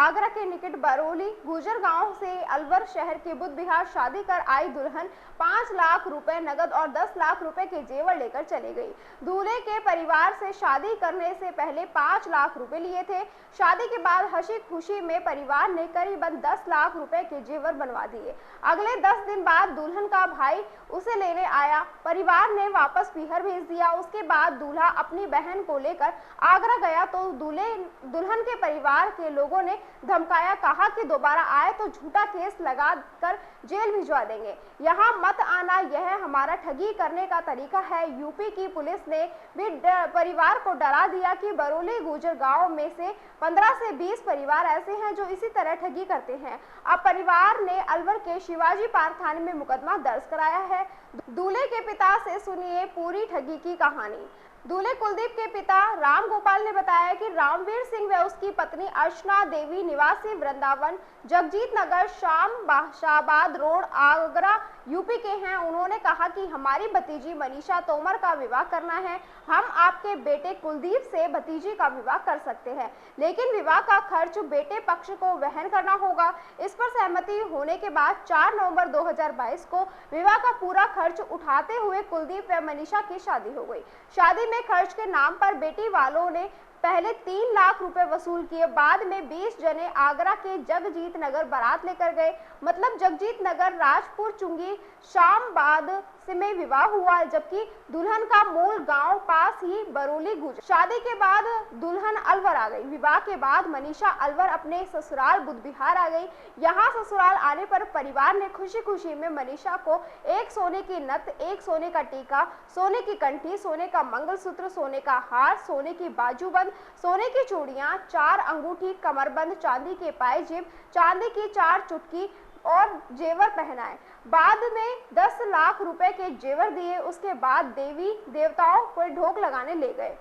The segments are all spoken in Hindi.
आगरा के निकट बरौली गुजर गांव से अलवर शहर के बुध विहार शादी कर आई दुल्हन 5 लाख रुपए नगद और 10 लाख रुपए के जेवर लेकर चली गई। दूल्हे के परिवार से शादी करने से पहले 5 लाख रुपए लिए थे। शादी के बाद हंसी खुशी में परिवार ने करीबन 10 लाख रुपए के जेवर बनवा दिए। अगले 10 दिन बाद दुल्हन का भाई उसे लेने आया। परिवार ने वापस पीहर भेज दिया। उसके बाद दूल्हा अपनी बहन को लेकर आगरा गया तो दुल्हन के परिवार के लोगों ने धमकाया, कहा कि दोबारा आए तो झूठा केस लगा कर जेल भिजवा देंगे। यहाँ मत आना, यह हमारा ठगी करने का तरीका है। यूपी की पुलिस ने भी परिवार को डरा दिया कि बरौली गुजर गांव में से 15 से 20 परिवार ऐसे हैं जो इसी तरह ठगी करते हैं। अब परिवार ने अलवर के शिवाजी पार्क थाने में मुकदमा दर्ज कराया है। दूल्हे के पिता से सुनिए पूरी ठगी की कहानी। दूल्हे कुलदीप के पिता राम गोपाल ने बताया कि रामवीर सिंह व उसकी पत्नी अर्चना देवी निवासी वृंदावन जगजीत नगर शाहबाद रोड आगरा यूपी के हैं। उन्होंने कहा कि हमारी भतीजी मनीषा तोमर का विवाह करना है। हम आपके बेटे कुलदीप से भतीजी का विवाह कर सकते हैं, लेकिन विवाह का खर्च बेटे पक्ष को वहन करना होगा। इस पर सहमति होने के बाद 4 नवंबर 2022 को विवाह का पूरा खर्च उठाते हुए कुलदीप व मनीषा की शादी हो गई। शादी में खर्च के नाम पर बेटी वालों ने पहले 3 लाख रुपए वसूल किए। बाद में 20 जने आगरा के जगजीत नगर बारात लेकर गए। मतलब जगजीत नगर राजपुर चुंगी शामबाद से में विवाह हुआ, जबकि दुल्हन का मूल गांव पास ही बरौली गुजर। शादी के बाद दुल्हन अलवर आ गई। विवाह के बाद मनीषा अलवर अपने ससुराल बुध विहार आ गई। यहाँ ससुराल आने पर परिवार ने खुशी खुशी में मनीषा को एक सोने की नथ, एक सोने का टीका, सोने की कंठी, सोने का मंगलसूत्र, सोने का हार, सोने की बाजूबंद, सोने की चूड़ियां, 4 अंगूठी, कमरबंद, चांदी के पायजेब, चांदी की 4 चुटकी और जेवर पहनाए। बाद में 10 लाख रुपए के जेवर दिए। उसके बाद देवी देवताओं को ढोक लगाने ले गए।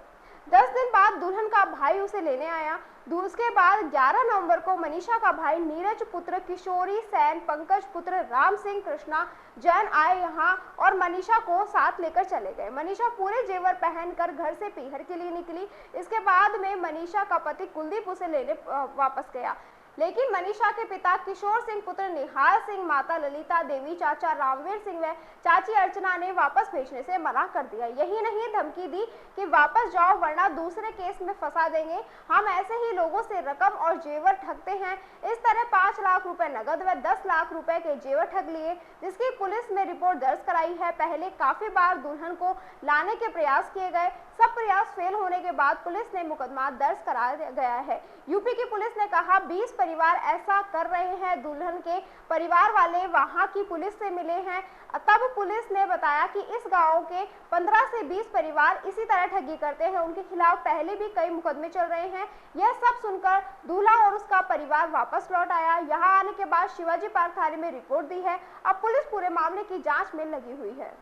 10 दिन बाद दुल्हन का भाई उसे लेने आया। उसके बाद 11 नवंबर को मनीषा का भाई नीरज पुत्र किशोरी सैन, पंकज पुत्र राम सिंह, कृष्णा जैन आए यहाँ और मनीषा को साथ लेकर चले गए। मनीषा पूरे जेवर पहनकर घर से पीहर के लिए निकली। इसके बाद में मनीषा का पति कुलदीप उसे लेने वापस गया, लेकिन मनीषा के पिता किशोर सिंह, पुत्र निहाल सिंह, माता ललिता देवी, चाचा रामवीर सिंह व चाची अर्चना ने वापस भेजने से मना कर दिया। यही नहीं, धमकी दी कि वापस जाओ वरना दूसरे केस में फंसा देंगे। हम ऐसे ही लोगों से रकम और जेवर ठगते हैं। इस तरह 5 लाख रुपए नगद व 10 लाख रुपए के जेवर ठग लिए, जिसकी पुलिस में रिपोर्ट दर्ज कराई है। पहले काफी बार दुल्हन को लाने के प्रयास किए गए। सब प्रयास फेल होने के बाद पुलिस ने मुकदमा दर्ज करा गया है। यूपी की पुलिस ने कहा 20 परिवार ऐसा कर रहे हैं। दुल्हन के परिवार वाले वहां की पुलिस से मिले हैं। तब पुलिस ने बताया कि इस गांव के 15 से 20 परिवार इसी तरह ठगी करते हैं। उनके खिलाफ पहले भी कई मुकदमे चल रहे हैं। यह सब सुनकर दूल्हा और उसका परिवार वापस लौट आया। यहाँ आने के बाद शिवाजी पार्क थाने में रिपोर्ट दी है। अब पुलिस पूरे मामले की जाँच में लगी हुई है।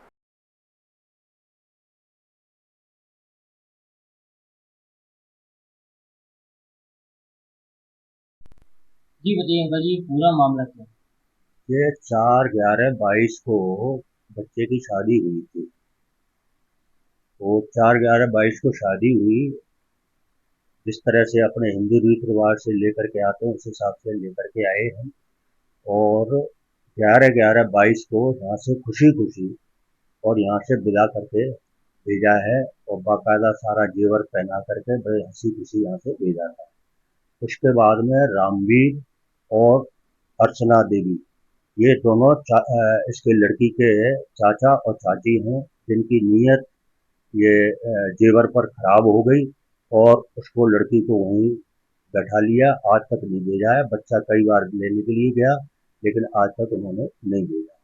जी बताइए अंकल जी, पूरा मामला क्या है? ये 4/11/22 को बच्चे की शादी हुई थी। तो 4/11/22 को शादी हुई। जिस तरह से अपने हिंदू रीति रिवाज से लेकर के आते हैं उस हिसाब से लेकर के आए हैं और 11/11/22 को यहाँ से खुशी खुशी और यहाँ से विदा करके भेजा है और बाकायदा सारा जेवर पहना करके बड़े हंसी खुशी यहाँ से भेजा था। उसके बाद में रामवीर और अर्चना देवी, ये दोनों इसके लड़की के चाचा और चाची हैं, जिनकी नीयत ये जेवर पर खराब हो गई और उसको लड़की को वहीं बैठा लिया। आज तक नहीं भेजा है। बच्चा कई बार लेने के लिए गया लेकिन आज तक उन्होंने नहीं भेजा।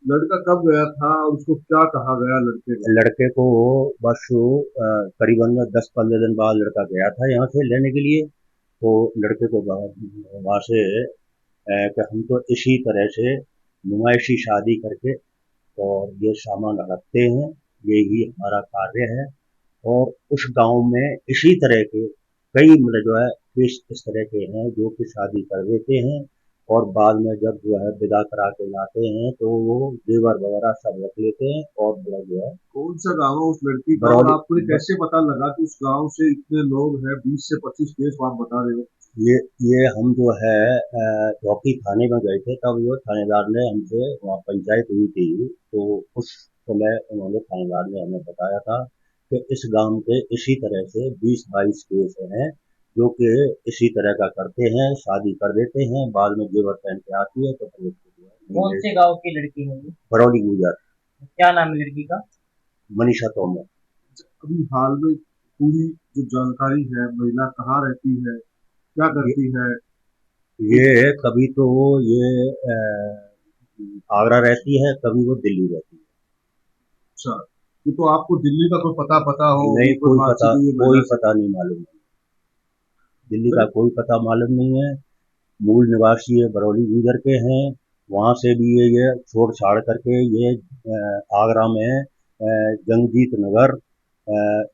लड़का कब गया था और उसको क्या कहा गया लड़के को बस करीबन 10-15 दिन बाद लड़का गया था यहाँ से लेने के लिए। तो लड़के को वहाँ से कि हम तो इसी तरह से नुमाइशी शादी करके और ये सामान रखते हैं, यही हमारा कार्य है। और उस गांव में इसी तरह के कई मतलब जो है इस तरह के हैं जो कि शादी कर देते हैं और बाद में जब जो है विदा करा के लाते हैं तो वो जेवर वगैरह सब रख लेते हैं और जो है। कौन सा गाँव है उस लड़की का और आपको कैसे पता लगा कि उस गांव से इतने लोग हैं? 20 से 25 केस आप बता रहे हो। ये हम जो है चौकी थाने में गए थे, तब वो थानेदार ने हमसे, वहाँ पंचायत हुई थी, तो उस समय उन्होंने, थानेदार ने हमें बताया था कि इस गांव के इसी तरह से 20-22 केस हैं जो कि इसी तरह का करते हैं, शादी कर देते हैं, बाद में जेवर पहन के आती है तो फिर उसको जो है कौन से गांव की लड़की है ये? बरौली गुजर, क्या नाम है लड़की का? मनीषा तोमर। अभी हाल में पूरी जो जानकारी है, महिला कहाँ रहती है, क्या करती है? ये कभी तो ये आगरा रहती है, कभी वो दिल्ली रहती है। अच्छा, ये तो आपको दिल्ली का कोई पता हो? नहीं, कोई पता, बातचीत हुई है कोई महिला से? पता नहीं मालूम है, दिल्ली का कोई पता मालूम नहीं है। मूल निवासी ये बरौली गुजर के हैं, वहां से भी ये छोड़ छाड़ करके ये आगरा में जंगजीत नगर,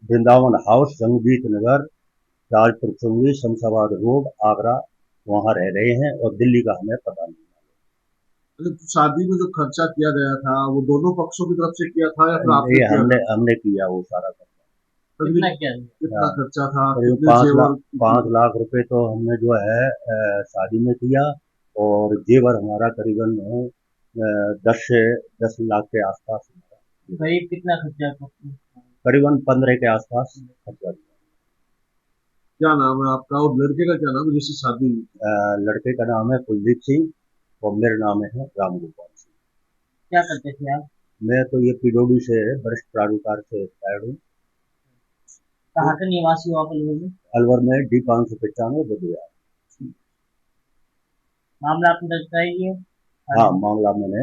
वृंदावन हाउस, जंगजीत नगर, ताजपुर चुंगी, शमशाबाद रोड, आगरा, वहां रह रहे हैं, और दिल्ली का हमें पता नहीं। अच्छा, तो शादी में जो खर्चा किया गया था वो दोनों पक्षों की तरफ से किया था या फिर आपने ये किया था? हमने किया वो सारा खर्चा। कितना क्या है? कितना हाँ, खर्चा था, करीब कितने जेवर? 5 लाख रुपए तो हमने जो है शादी में किया, और जेवर हमारा करीबन 10 से 10 लाख के आसपास हमारा, करीब कितना खर्चा करीबन 15 के आसपास खर्चा किया। क्या नाम है आपका और लड़के का क्या नाम है जिससे शादी हुई? लड़के का नाम है कुलदीप सिंह, और मेरा नाम है राम गोपाल सिंह। क्या करते थे आप? मैं तो ये पीडब्ल्यू से वरिष्ठ प्राधिकार से रिटायर्ड हूँ। कहाँ के निवासी हो आप अलवर में? अलवर में D595 बुधवार। मामला आपने दर्ज कराई है? हाँ, मामला मैंने